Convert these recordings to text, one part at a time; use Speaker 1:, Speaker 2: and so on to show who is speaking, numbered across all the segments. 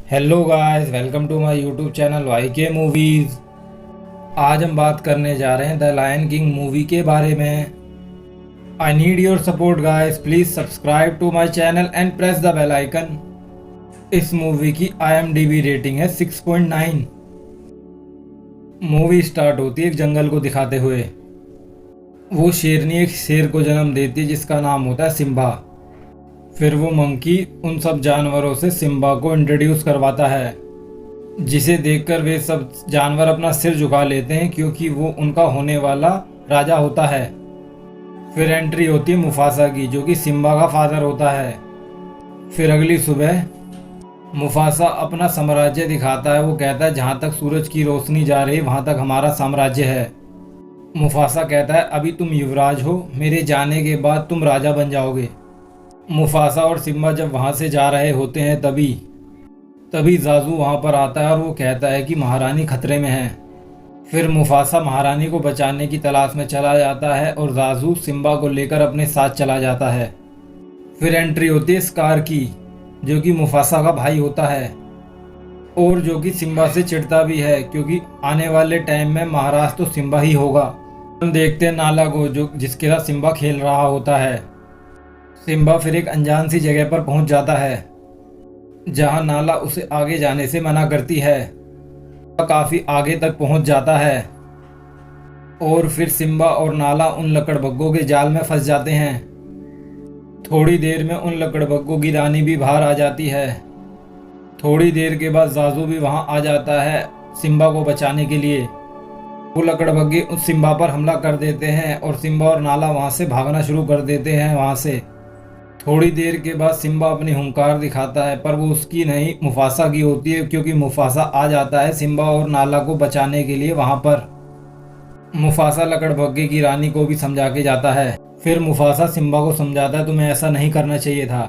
Speaker 1: Hello guys, welcome to my YouTube channel YK Movies. आज हम बात करने जा रहे हैं द लायन किंग मूवी के बारे में। I need your support guys, please subscribe to my channel and press the bell icon. इस मूवी की IMDb रेटिंग है 6.9। मूवी स्टार्ट होती है एक जंगल को दिखाते हुए। वो शेरनी एक शेर को जन्म देती है जिसका नाम होता है सिम्बा। फिर वो मंकी उन सब जानवरों से सिम्बा को इंट्रोड्यूस करवाता है, जिसे देखकर वे सब जानवर अपना सिर झुका लेते हैं क्योंकि वो उनका होने वाला राजा होता है। फिर एंट्री होती है मुफासा की, जो कि सिम्बा का फादर होता है। फिर अगली सुबह मुफासा अपना साम्राज्य दिखाता है। वो कहता है जहाँ तक सूरज की रोशनी जा रही वहाँ तक हमारा साम्राज्य है। मुफासा कहता है अभी तुम युवराज हो, मेरे जाने के बाद तुम राजा बन जाओगे। मुफासा और सिम्बा जब वहाँ से जा रहे होते हैं तभी जाजू वहाँ पर आता है और वो कहता है कि महारानी खतरे में है। फिर मुफासा महारानी को बचाने की तलाश में चला जाता है और जाजू सिम्बा को लेकर अपने साथ चला जाता है। फिर एंट्री होती है स्कार की, जो कि मुफासा का भाई होता है और जो कि सिम्बा से चिढ़ता भी है क्योंकि आने वाले टाइम में महाराज तो सिम्बा ही होगा। हम देखते हैं नाला को, जो जिसके साथ सिम्बा खेल रहा होता है। सिम्बा फिर एक अनजान सी जगह पर पहुंच जाता है जहां नाला उसे आगे जाने से मना करती है। काफी आगे तक पहुंच जाता है और फिर सिम्बा और नाला उन लकड़बग्गों के जाल में फंस जाते हैं। थोड़ी देर में उन लकड़बग्गों की रानी भी बाहर आ जाती है। थोड़ी देर के बाद जाजू भी वहां आ जाता है सिम्बा को बचाने के लिए। वो लकड़बग्गे उस सिम्बा पर हमला कर देते हैं और सिम्बा और नाला वहां से भागना शुरू कर देते हैं वहां से। थोड़ी देर के बाद सिम्बा अपनी हुंकार दिखाता है, पर वो उसकी नहीं मुफासा की होती है क्योंकि मुफासा आ जाता है सिम्बा और नाला को बचाने के लिए वहां पर। मुफासा लकड़बग्गे की रानी को भी समझा के जाता है। फिर मुफासा सिम्बा को समझाता है तुम्हें ऐसा नहीं करना चाहिए था।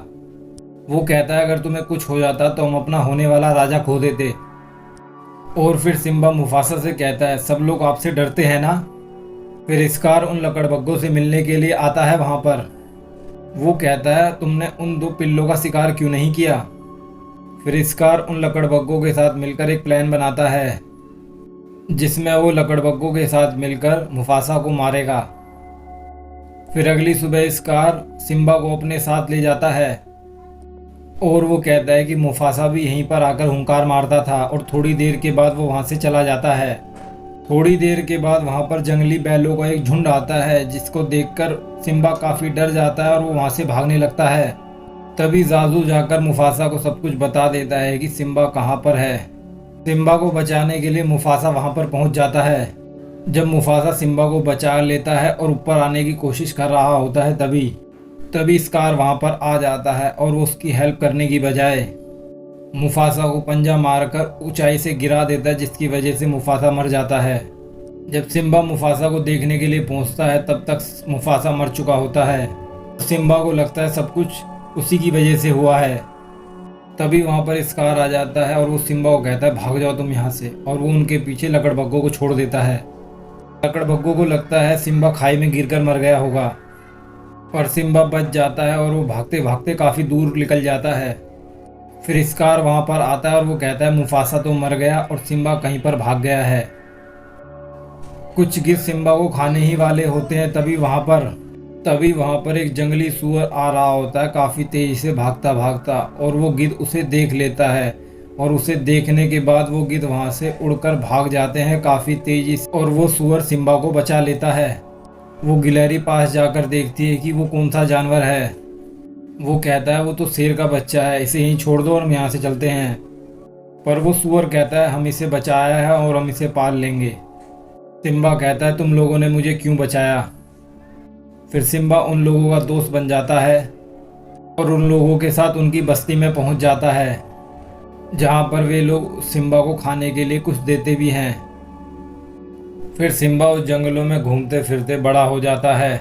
Speaker 1: वो कहता है अगर तुम्हें कुछ हो जाता तो हम अपना होने वाला राजा खो देते। और फिर सिम्बा मुफासा से कहता है सब लोग आपसे डरते हैं ना। फिर स्कार उन लकड़बग्गों से मिलने के लिए आता है वहां पर। वो कहता है तुमने उन 2 पिल्लों का शिकार क्यों नहीं किया। फिर स्कार उन लकड़बग्गों के साथ मिलकर एक प्लान बनाता है जिसमें वो लकड़बग्गों के साथ मिलकर मुफासा को मारेगा। फिर अगली सुबह स्कार सिम्बा को अपने साथ ले जाता है और वो कहता है कि मुफासा भी यहीं पर आकर हुंकार मारता था और थोड़ी देर के बाद वो वहाँ से चला जाता है। थोड़ी देर के बाद वहाँ पर जंगली बैलों का एक झुंड आता है जिसको देखकर सिम्बा काफ़ी डर जाता है और वो वहाँ से भागने लगता है। तभी जाजू जाकर मुफासा को सब कुछ बता देता है कि सिम्बा कहाँ पर है। सिम्बा को बचाने के लिए मुफासा वहाँ पर पहुँच जाता है। जब मुफासा सिम्बा को बचा लेता है और ऊपर आने की कोशिश कर रहा होता है तभी स्कार वहाँ पर आ जाता है और वो उसकी हेल्प करने की बजाय मुफासा को पंजा मारकर ऊंचाई से गिरा देता है, जिसकी वजह से मुफासा मर जाता है। जब सिम्बा मुफासा को देखने के लिए पहुंचता है तब तक मुफासा मर चुका होता है। सिम्बा को लगता है सब कुछ उसी की वजह से हुआ है। तभी वहां पर स्कार आ जाता है और वो सिम्बा को कहता है भाग जाओ तुम यहाँ से, और वो उनके पीछे लकड़बग्गों को छोड़ देता है। लकड़बग्गों को लगता है सिम्बा खाई में गिरकर मर गया होगा, पर सिम्बा बच जाता है और वो भागते भागते काफ़ी दूर निकल जाता है। फिर स्कार वहां पर आता है और वो कहता है मुफासा तो मर गया और सिम्बा कहीं पर भाग गया है। कुछ गिद्ध सिम्बा को खाने ही वाले होते हैं। तभी वहां पर एक जंगली सूअर आ रहा होता है काफ़ी तेजी से भागता भागता, और वो गिद्ध उसे देख लेता है और उसे देखने के बाद वो गिद्ध वहां से उड़कर भाग जाते हैं काफ़ी तेजी से और वो सूअर सिम्बा को बचा लेता है। वो गिलहरी पास जाकर देखती है कि वो कौन सा जानवर है। वो कहता है वो तो शेर का बच्चा है, इसे यहीं छोड़ दो और हम यहाँ से चलते हैं। पर वो सूअर कहता है हम इसे बचाया है और हम इसे पाल लेंगे। सिम्बा कहता है तुम लोगों ने मुझे क्यों बचाया। फिर सिम्बा उन लोगों का दोस्त बन जाता है और उन लोगों के साथ उनकी बस्ती में पहुँच जाता है, जहाँ पर वे लोग सिम्बा को खाने के लिए कुछ देते भी हैं। फिर सिम्बा उस जंगलों में घूमते फिरते बड़ा हो जाता है।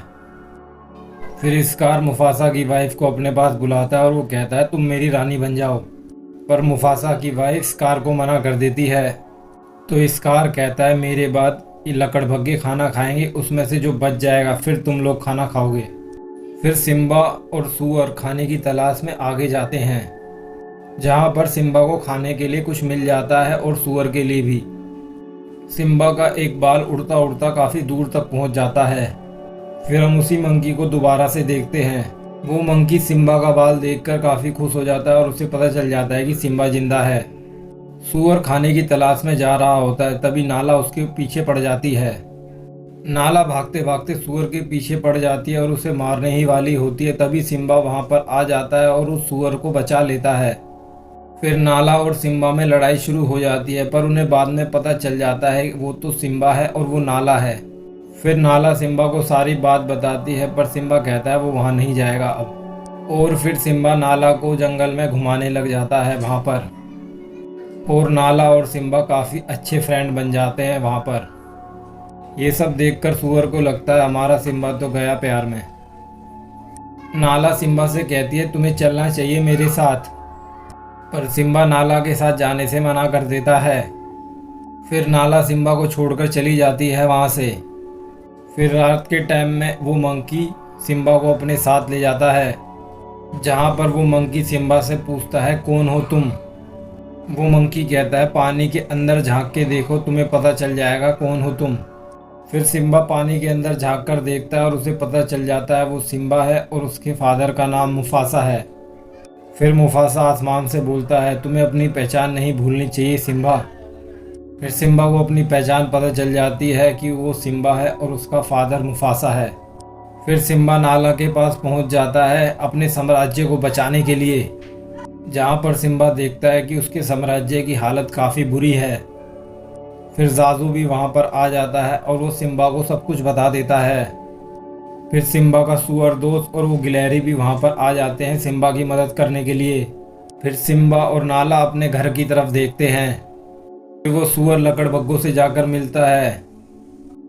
Speaker 1: फिर स्कार मुफासा की वाइफ को अपने पास बुलाता है और वो कहता है तुम मेरी रानी बन जाओ, पर मुफासा की वाइफ स्कार को मना कर देती है। तो स्कार कहता है मेरे बाद ये लकड़बग्गे खाना खाएंगे, उसमें से जो बच जाएगा फिर तुम लोग खाना खाओगे। फिर सिम्बा और सूअर खाने की तलाश में आगे जाते हैं जहाँ पर सिम्बा को खाने के लिए कुछ मिल जाता है और सूअर के लिए भी। सिम्बा का एक बाल उड़ता उड़ता काफ़ी दूर तक पहुँच जाता है। फिर हम उसी मंकी को दोबारा से देखते हैं। वो मंकी सिम्बा का बाल देखकर काफ़ी खुश हो जाता है और उसे पता चल जाता है कि सिम्बा जिंदा है। सूअर खाने की तलाश में जा रहा होता है, तभी नाला उसके पीछे पड़ जाती है। नाला भागते भागते सूअर के पीछे पड़ जाती है और उसे मारने ही वाली होती है, तभी सिम्बा वहां पर आ जाता है और उस सूअर को बचा लेता है। फिर नाला और सिम्बा में लड़ाई शुरू हो जाती है, पर उन्हें बाद में पता चल जाता है वो तो सिम्बा है और वो नाला है। फिर नाला सिम्बा को सारी बात बताती है, पर सिम्बा कहता है वो वहाँ नहीं जाएगा अब। और फिर सिम्बा नाला को जंगल में घुमाने लग जाता है वहाँ पर, और नाला और सिम्बा काफ़ी अच्छे फ्रेंड बन जाते हैं वहाँ पर। ये सब देखकर सूअर को लगता है हमारा सिम्बा तो गया प्यार में। नाला सिम्बा से कहती है तुम्हें चलना चाहिए मेरे साथ, पर सिम्बा नाला के साथ जाने से मना कर देता है। फिर नाला सिम्बा को छोड़कर चली जाती है वहाँ से। फिर रात के टाइम में वो मंकी सिम्बा को अपने साथ ले जाता है, जहाँ पर वो मंकी सिम्बा से पूछता है कौन हो तुम। वो मंकी कहता है पानी के अंदर झांक के देखो, तुम्हें पता चल जाएगा कौन हो तुम। फिर सिम्बा पानी के अंदर झांक कर देखता है और उसे पता चल जाता है वो सिम्बा है और उसके फादर का नाम मुफासा है। फिर मुफासा आसमान से बोलता है तुम्हें अपनी पहचान नहीं भूलनी चाहिए सिम्बा। फिर सिम्बा को अपनी पहचान पता चल जाती है कि वो सिम्बा है और उसका फादर मुफासा है। फिर सिम्बा नाला के पास पहुंच जाता है अपने साम्राज्य को बचाने के लिए, जहां पर सिम्बा देखता है कि उसके साम्राज्य की हालत काफ़ी बुरी है। फिर जाजू भी वहां पर आ जाता है और वो सिम्बा को सब कुछ बता देता है। फिर सिम्बा का सूअर दोस्त और वो गिलहरी भी वहां पर आ जाते हैं सिम्बा की मदद करने के लिए। फिर सिम्बा और नाला अपने घर की तरफ देखते हैं। फिर वो सूअर लकड़बग्गों से जाकर मिलता है,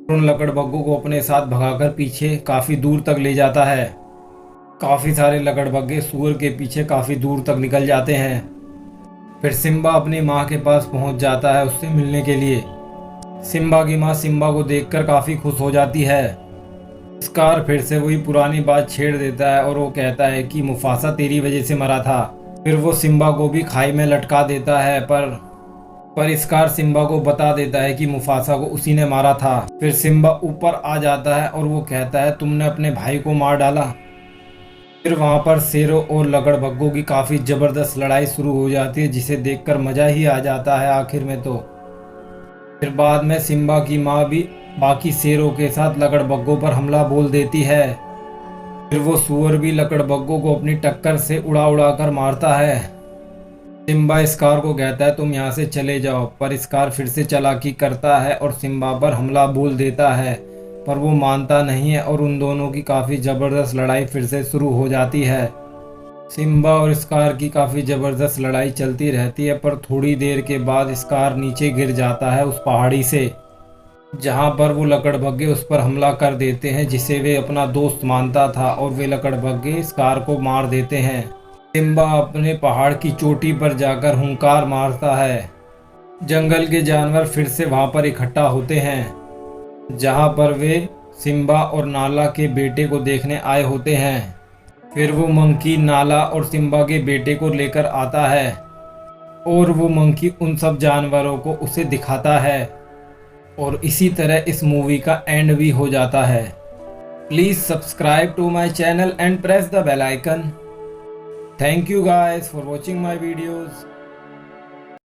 Speaker 1: उन लकड़बग्गों को अपने साथ भगाकर पीछे काफ़ी दूर तक ले जाता है। काफ़ी सारे लकड़बग्गे सूअर के पीछे काफ़ी दूर तक निकल जाते हैं। फिर सिम्बा अपनी माँ के पास पहुंच जाता है उससे मिलने के लिए। सिम्बा की माँ सिम्बा को देखकर काफ़ी खुश हो जाती है। स्कार फिर से वही पुरानी बात छेड़ देता है और वो कहता है कि मुफासा तेरी वजह से मरा था। फिर वो सिम्बा को भी खाई में लटका देता है, पर स्कार सिम्बा को बता देता है कि मुफासा को उसी ने मारा था। फिर सिम्बा ऊपर आ जाता है और वो कहता है तुमने अपने भाई को मार डाला। फिर वहाँ पर शेरों और लकड़बग्गों की काफ़ी ज़बरदस्त लड़ाई शुरू हो जाती है, जिसे देखकर मज़ा ही आ जाता है आखिर में तो। फिर बाद में सिम्बा की माँ भी बाकी शेरों के साथ लकड़बग्गों पर हमला बोल देती है। फिर वो सूअर भी लकड़बग्गों को अपनी टक्कर से उड़ा उड़ा कर मारता है। सिम्बा स्कार को कहता है तुम यहाँ से चले जाओ, पर स्कार फिर से चालाकी करता है और सिम्बा पर हमला बोल देता है, पर वो मानता नहीं है और उन दोनों की काफ़ी ज़बरदस्त लड़ाई फिर से शुरू हो जाती है। सिम्बा और स्कार की काफ़ी ज़बरदस्त लड़ाई चलती रहती है, पर थोड़ी देर के बाद स्कार नीचे गिर जाता है उस पहाड़ी से, जहाँ पर वो लकड़बग्गे उस पर हमला कर देते हैं, जिसे वे अपना दोस्त मानता था, और वे लकड़बग्गे स्कार को मार देते हैं। सिम्बा अपने पहाड़ की चोटी पर जाकर हुंकार मारता है। जंगल के जानवर फिर से वहाँ पर इकट्ठा होते हैं, जहाँ पर वे सिम्बा और नाला के बेटे को देखने आए होते हैं। फिर वो मंकी नाला और सिम्बा के बेटे को लेकर आता है और वो मंकी उन सब जानवरों को उसे दिखाता है, और इसी तरह इस मूवी का एंड भी हो जाता है। Please subscribe to my channel and press the bell icon. Thank you guys for watching my videos.